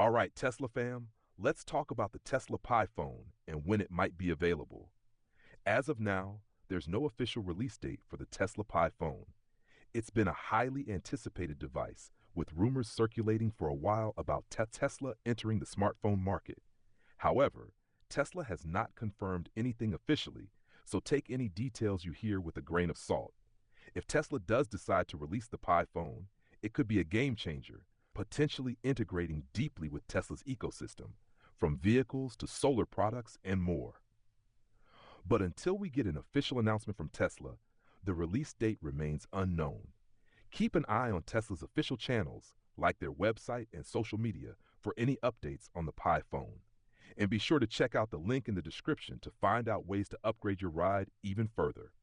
All right, Tesla fam, let's talk about the Tesla Pi phone and when it might be available. As of now, there's no official release date for the Tesla Pi phone. It's been a highly anticipated device, with rumors circulating for a while about Tesla entering the smartphone market. However, Tesla has not confirmed anything officially, so take any details you hear with a grain of salt. If Tesla does decide to release the Pi phone, it could be a game changer, potentially integrating deeply with Tesla's ecosystem, from vehicles to solar products and more. But until we get an official announcement from Tesla, the release date remains unknown. Keep an eye on Tesla's official channels, like their website and social media, for any updates on the Pi phone. And be sure to check out the link in the description to find out ways to upgrade your ride even further.